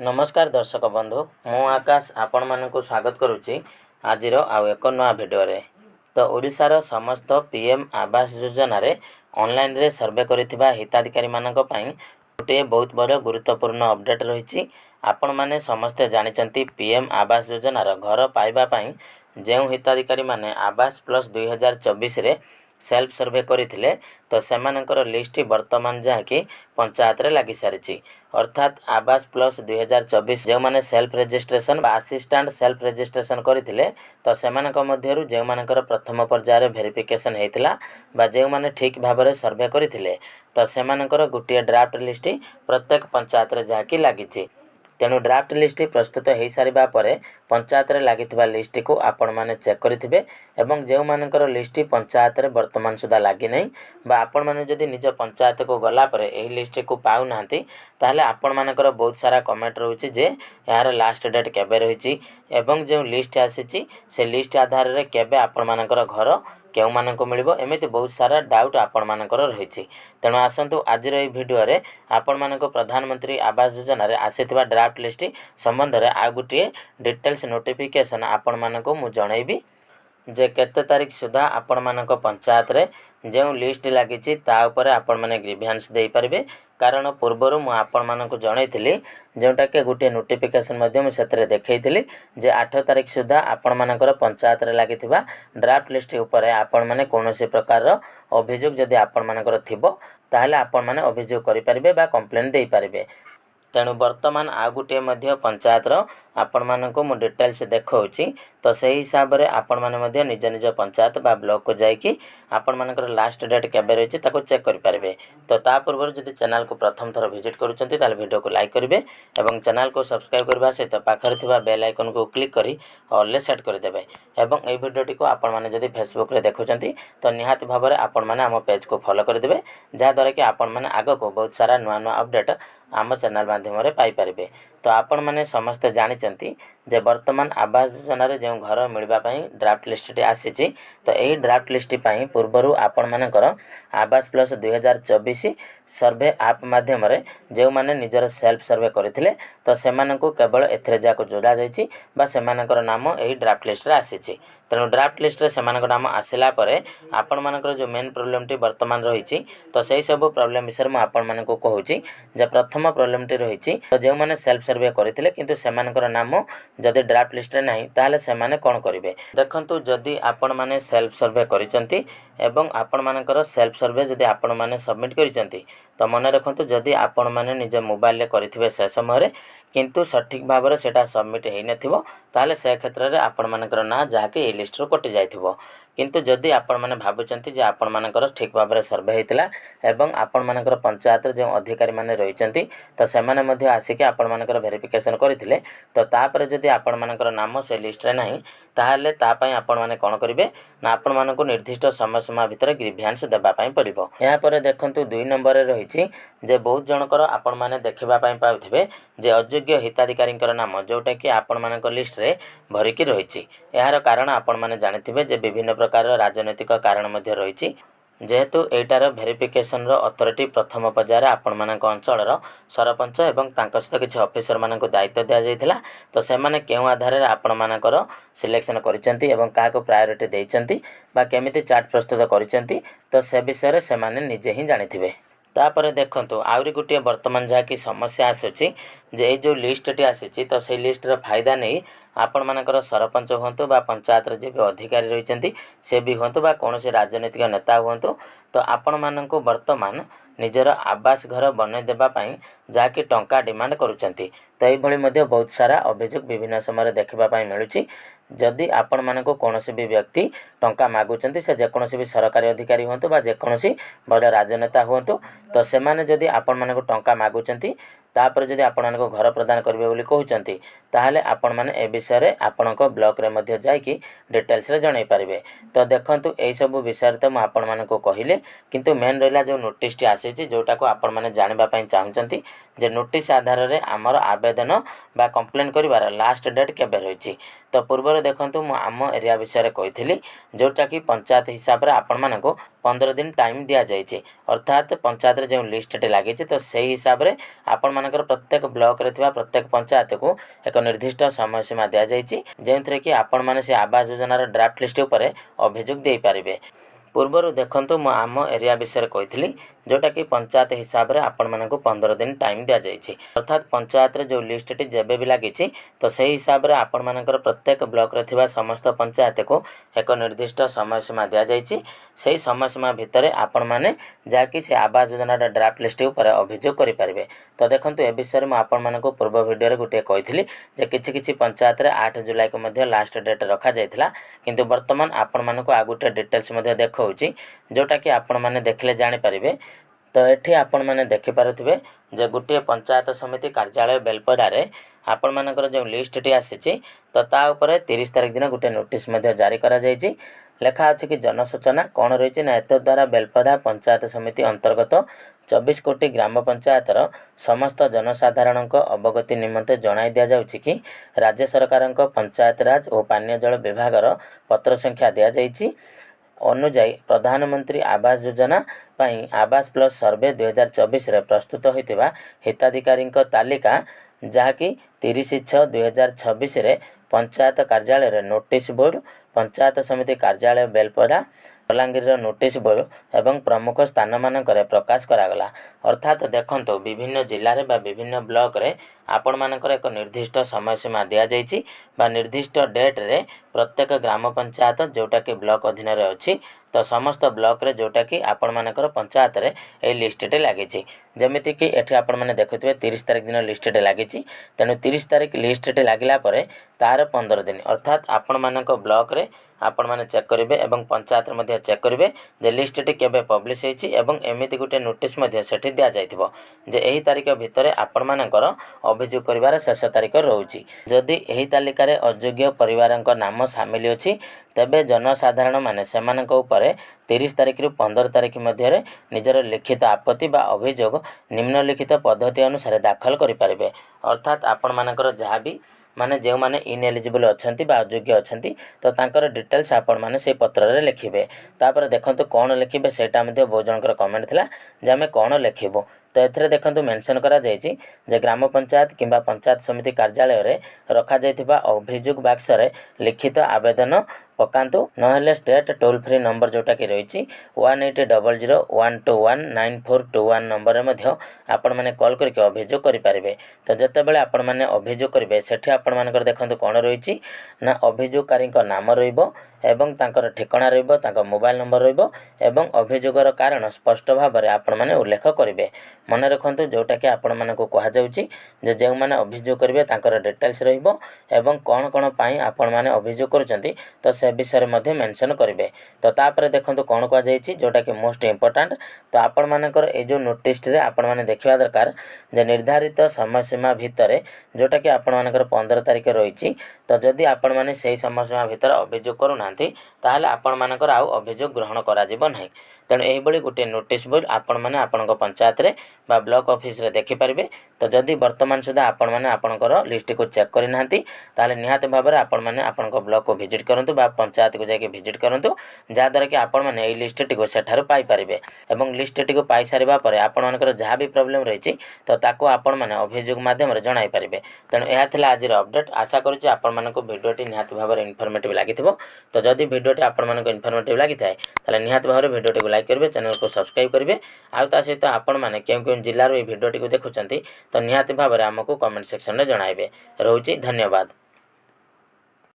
नमस्कार दर्शक बंधु मु आकाश आपण मानक स्वागत करुच्ची आज एक नया भिडियो रे। तो ओडिशार समस्त पीएम आवास योजना रे ऑनलाइन रे सर्वे करिथिबा हिताधिकारी मानक पई गोटे बहुत बड़ गुरुत्वपूर्ण अपडेट रही। आपण माने समस्ते जानिचंती पीएम आवास योजना रो घर पाइबा पई जेउ हिताधिकारी माने आवास प्लस 2024 रे सेल्फ सर्वे करथिले तो सेमानकर लिस्ट वर्तमान जहाँकि पंचायत रे लागि सारिछि। अर्थात आवास प्लस 2024 जो माने सेल्फ रजिस्ट्रेशन बा असिस्टेंट सेल्फ रजिस्ट्रेशन करथिले तो सेमानक मध्यरु जे मानकर प्रथम पर्याय रे वेरिफिकेशन हेतिला बा जे माने ठीक भाव रे सर्वे करथिले तो सेमानकर गुटिया ड्राफ्ट लिस्ट प्रत्येक पंचायत रे जहाँकि लागिछि। तेणु ड्राफ्ट लिस्ट प्रस्तुत हो सारिबा परे पंचायत रे लागिथिबा लिस्ट को आपण माने चेक करिथिबे एवं जे मानकर लिस्ट पंचायत रे वर्तमान सुधा लागि नै बा आपण माने जदि निज पंचायत को गला परे एही लिस्ट को पाउ नांती ताहले आपण मानकर बहुत सारा कमेंट रहउछि जे यार लास्ट डेट केबे रहिछि एवं जे लिस्ट आसीछि से लिस्ट आधार रे केबे आपण मानकर घर केउ मानक मिलिबो एमिति बहुत सारा डाउट आपण मानकर रहिछि। तेणु आसंतु आज एही भिडियो रे आपण मानक प्रधानमंत्री आवास योजना रे आसीथिबा ड्राफ्ट लिस्ट संबंध रे आ गुटिए डिटेल्स नोटिफिकेशन आपण मानक मु जणैबी जे केते तारीख सुधा आपण मानक पंचायत रे जो लिस्ट लागिछि ता ऊपर आपण माने ग्रीवेंस देई परिबे। कारण पूर्वरु मु आपण मानक जणैथिली जोटा के गुटे नोटिफिकेशन माध्यम सेतरे देखैथिली जे 8 तारीख सुधा आपण मानकर पंचायत रे लागिथिबा ड्राफ्ट लिस्ट ऊपर आपण माने कोनोसी प्रकार रो अभियोग जदि आपण मानकर थिबो ताहले आपण माने अभियोग करि परिबे बा कंप्लेंट देई परिबे। तेणु वर्तमान आ गुटे मध्य पंचायत रो आपण मानक मु डिटेल्स देखौछि तो सही हिसाब रे आपण माने मध्य निज निज पंचायत बा ब्लॉक को जाईकी आपण मानकर लास्ट डेट केबे रहिछि ताको चेक करि पारबे। तो ता पूर्व जदि चैनल को प्रथम थर विजिट करूछंती ताले वीडियो को लाइक करिवे एवं चैनल को सब्सक्राइब करबा सहित पाखर थिबा बेल आइकन को क्लिक करी ऑल ले सेट कर देबे। एवं ए वीडियोटी को आपण माने जदि फेसबुक रे देखुछंती तो निहात भाव रे आपण माने हम पेज को फॉलो कर देबे जा द्वारा कि आपण माने आगो को बहुत सारा नुआ नुआ अपडेट आम चैनल माध्यम रे पाई परिबे। तो आपण माने समस्त जानिचंती जे वर्तमान आवास योजना रे जो घर मिलबा पई ड्राफ्ट लिस्ट आसीछि तो एही ड्राफ्ट लिस्ट पई पूर्वरु आपण मानकर आवास प्लस 2024 सर्वे ऐप माध्यम रे जे माने निजर सेल्फ सर्वे करथिले तो सेमानकु केवल एथरे जाको जोड़ा जाईछि बा सेमानकर नाम एही ड्राफ्ट लिस्ट रे आसीछि। तेणु ड्राफ्ट लिस्ट रे सेमानकर नाम आसिला परे आपण मानकर जो मेन प्रॉब्लम टी वर्तमान रहिछि तो सेही सब प्रॉब्लम विषय में आपण मानकु कहूछि जे प्रथम प्रॉब्लम टी रहिछि तो जे माने सेल्फ सर्वे करथिले किंतु सेमानकर नाम जदि ड्राफ्ट लिस्ट रे नाही ताले सेमाने कोन करिवे। देखंतु जदि आपण माने सेल्फ सर्वे करिसंती एवं आपण मानकर सेल्फ सर्वे जदि आपण माने सबमिट करिसंती तो मन रखंतु जदि आपण माने निज मोबाइल रे करिथिबे से समय रे किंतु सठिक भाव सेटा सबमिट हेई नथिबो ताले से क्षेत्र रे आपण मानकर ना जाके ए लिस्ट रो कटि जायथिबो। किंतु जदि आपण माने भाबुचंती जे आपण मानकर ठीक भाव रे सर्वे हेतिला एवं आपण मानकर पंचायत जो अधिकारी माने रहिचंती तो सेमाने मध्ये आसिके आपण मानकर वेरिफिकेशन करथिले तो तापर जदि आपण मानकर नाम से लिस्ट रे नाही ताहले ता पई आपण माने कोन करिवे ना आपण मानको निर्दिष्ट समय सीमा भितर ग्रीवेंस देबा पई पड़िबो। या परे देखंतु 2 नंबर रे रहिछि जे बहुत जनकर आपण माने देखिबा पई पाउथिबे जे अयोग्य हिताधिकारी नाम जोटा कि आपण मानक लिस्ट रे भरिकी रहिछि। यार कारण आपण माने जानिथिबे जे विभिन्न प्रकार राजनैतिक कारण मध्ये रहिछि जेहेतु एटार वेरिफिकेशन रो अथॉरिटी प्रथम पर्याय आपण मानक अंचल रो सरपंच एवं तांक सहित किछि ऑफिसर मानक दायित्व दिया जायथिला तो सेमाने केउ आधार रे आपण मानकर सिलेक्शन करिसेंती एवं काको प्रायोरिटी देइचंती बा केमिति चार्ट प्रस्तुत करिसेंती तो से विषय रे सेमाने निजे ही जानिथिबे। तापर देखंतु आउरी गुटिए वर्तमान जहा कि समस्या आसुछि जे जो लिस्ट टी आसीछि तो से लिस्ट रो फायदा नै आपण मानकर सरपंच हुंतु बा पंचायत रे जे भी अधिकारी रहिचंती से भी हुंतु बा कोनोसी राजनीतिक नेता हुंतु तो आपण माननको वर्तमान निजर आवास घर बनै देबा पई जाके टंका डिमांड करूचंती। तो एई भली मध्ये बहुत सारा अभियोग विभिन्न समय देखिबा पई मिलुछि। जदि आपण मानको कोनोसी भी व्यक्ति टंका मागुचंती से जेकोनोसी भी सरकारी अधिकारी हुंतु बा जेकोनोसी बड़ राजनेता हुंतु तो सेमाने जदि आपण मानको टंका मागुचंती तापर जदि आपण मानको घर प्रदान करिवे बोली कहउचंती ताहले आपण माने ए विषय रे आपणको ब्लॉक रे मध्ये जाईकी डिटेल्स रे जणाई पारिबे। तो देखंतु एई सब विषय रे तो म आपण मानको कहिले किंतु मेन रहला जो नोटिस टी आसीछि जोटा को आपण माने जानिबा पई चाहुचंती जे नोटिस आधार रे आमर आवेदन बा कंप्लेन करिवार लास्ट डेट केबे रहिछि। तो पूर्व देखंतु मु आम एरिया विषय कही जोटा कि पंचायत हिसाब से आपण मानक 15 दिन टाइम दिया जाइए। अर्थात पंचायत जो लिस्ट लगी तो से हिसाब से आपण मानकर प्रत्येक ब्लॉक रे थिबा प्रत्येक पंचायत को एक निर्दिष्ट समय सीमा दिया जाइए जो कि आपण माने से आवास योजनार ड्राफ्ट लिस्ट उपर अभियोग दे पारिबे। पूर्वर देखंतु मु आम एरिया विषय कही जोटा कि पंचायत हिसाब से आपण मानक 15 दिन टाइम दिया जाइए। अर्थात पंचायत रे जो लिस्ट टी जेबे भी लगी तो से हिसाब से आपण मानकर प्रत्येक ब्लॉक रे थिबा समस्त पंचायत को एक निर्दिष्ट समय सीमा दिया जाइए। से समय सीमा भितर आपण माने जाकि से आवास योजना ड्राफ्ट लिस्ट उपर अभियोग करि पारिबे। तो देखंतु ए विषय में आपण मानक पूर्व वीडियो रे गुटे कहिथिली जे किछि पंचायत रे 8 जुलाई को मध्ये लास्ट डेट रखा जाइथिला, किंतु वर्तमान आपण मानक आ गुटे डिटेल्स मध्ये देखौछि जोटा कि आपण माने देखले जानि पारिबे। तो एठी आपण माने देखि पारुथिबे जे गुटे पंचायत समिति कार्यालय बेलपड़ा रे आपण मानकर जो लिस्ट टी आसीछि तो ता ऊपर 30 तारिख दिन गुटे नोटिस मध्ये जारी करा जाइछि। लेखा अछि कि जनसूचना कौन रही ना एत द्वारा बेलपड़ा पंचायत समिति अंतर्गत 24 कोटी ग्राम पंचायतर समस्त जनसाधारण अवगति निमंते जणाई दिया जाउछि कि राज्य सरकार पंचायत राज और पानीय जल विभागर पत्र संख्या दिया जाइछि अनुजाई प्रधानमंत्री आवास योजना पई आवास प्लस सर्वे 2024 रे प्रस्तुत होइतिबा हिताधिकारी तालिका जहाँकि 30/6/2026 रे पंचायत कार्यालय रे नोटिस बोर्ड पंचायत समिति कार्यालय बेलपड़ा बलांगीर नोटिस बोर्ड एवं प्रमुख स्थान मानकरे प्रकाश करागला। अर्थात देखंतु विभिन्न जिले में विभिन्न ब्लॉक रे आपण मानकर एक निर्दिष्ट समय सीमा दिया जाइछि बा निर्दिष्ट डेट रे प्रत्येक ग्राम पंचायत जोटा कि ब्लॉक अधीन रे अछि तो समस्त ब्लॉक रे जोटा कि आपण मानकर पंचायत रे ए लिस्ट टे लागिछि। जेमिति कि एठी आपण माने देखुथिबे 30 तारिख दिन लिस्ट टे लागिछि, तेनु 30 तारिख लिस्ट टे लागिला परे तार 15 दिन अर्थात आपण मानक ब्लॉक रे आपण माने चेक करिवे एवं पंचायत मध्ये चेक करिवे जे लिस्ट टी केबे पब्लिश हेछि एवं एमिति गुटे नोटिस मध्ये सेठी दिया जाइथिबो जे एही तारिख भितरे आपण मानकर अभियोग करिवार शेष तारिख रहुछि। जदि एही तालिका रे अयोग्य परिवारक नाम शामिल अछि तेबे जनसाधारण माने सेमानक उपरे 30 तारिख रु 15 तारिख मध्य निजर लिखित आपत्ति बा अभियोग निम्नलिखित पद्धति अनुसार दाखल करि पारिबे। अर्थात आपण मानकर जहाँ भी माने जो माने इनएलिजिबल अछंती बा अयोग्य अछंती तो तांकर डिटेल्स आपण माने से पत्र रे लिखिबे। तापर देखंतु कोन लिखिबे सेटा मध्ये बहुत जनकर कमेंट थिला जे हमें कोन लिखिबो। तो एथरे देखंतु मेंशन करा जायछि जे ग्राम पंचायत किंबा पंचायत समिति कार्यालय रे रखा जायथिबा अभियोग बाक्स रे लिखित आवेदन पकांतु नहेले स्टेट टोल फ्री नंबर जोटा कि रही 18001219 नंबर में आपण मैंने कॉल करके अभियोग करें। तो जितेबाला आपण मैंने अभियोग करेंगे सेठी आपण मानकर देखंतु कौन रही ना अभियोगकारी नाम रहिबो एवं तांकर ठिकाना रहिबो तांकर मोबाइल नंबर रहिबो एवं अभियोगर कारण स्पष्ट भाव में आपण मैंने उल्लेख करेंगे। मन रखंतु जोटा कि आपण मानक कहा जाउछि जे जो मैंने अभियोग करेंगे तांकर डिटेल्स रहिबो एवं कौन कौन पाई आपण माने अभियोग करुचंती तो से विषय में मेंशन करेंगे। तो तापर देखंतु कौन कहा जाइछि जोटा कि मोस्ट इंपोर्टेंट तो आपण मानकर ए जो नोटिस रे आपण माने देखिबा दरकार जे निर्धारित समय सीमा भितर जोटा कि आपण मानकर 15 तारिख रही तो जदि आपण माने सही समय सीमा भितर अभियोग करूना ताहले आपण मानकर आउ अभियोग ग्रहण करा जिवो नाही। तेणु यही गोटे नोटिस बोर्ड आपण माने आपणक पंचायत रे बा ब्लॉक ऑफिस रे देखि पारिबे। तो जदि वर्तमान सुधा आपण माने आपणकर लिस्ट को चेक करि नाहंती ताहले निहात भाबरे आपण माने आपणक ब्लॉक को विजिट करंतु बा पंचायत को जाके विजिट करंतु जा द्वारा कि आपण माने एई लिस्ट टी को सेठार पाई पारिबे एवं लिस्ट टी को पाई सारिबा परे आपण मानकर जहा भी प्रॉब्लम रहिछि तो ताको आपण माने अभियोग माध्यम रे जणाई पारिबे। तेणु एहा थिला आजिर अपडेट। आशा करूछि आपण मानक वीडियो टी निहात भाबरे इन्फॉर्मेटिव लागिथिबो। तो जदि वीडियो टी आपण मानक इन्फॉर्मेटिव लागिथाय ताले निहात भाबरे वीडियो टी को लाइक करिवे चैनल को सब्सक्राइब करिवे आ ता सहित आपण माने केउ जिल्ला रो ए वीडियो टी को देखुचंती तो निहात भाबरे हमकु कमेंट सेक्शन रे जणाइबे। रहउछि धन्यवाद।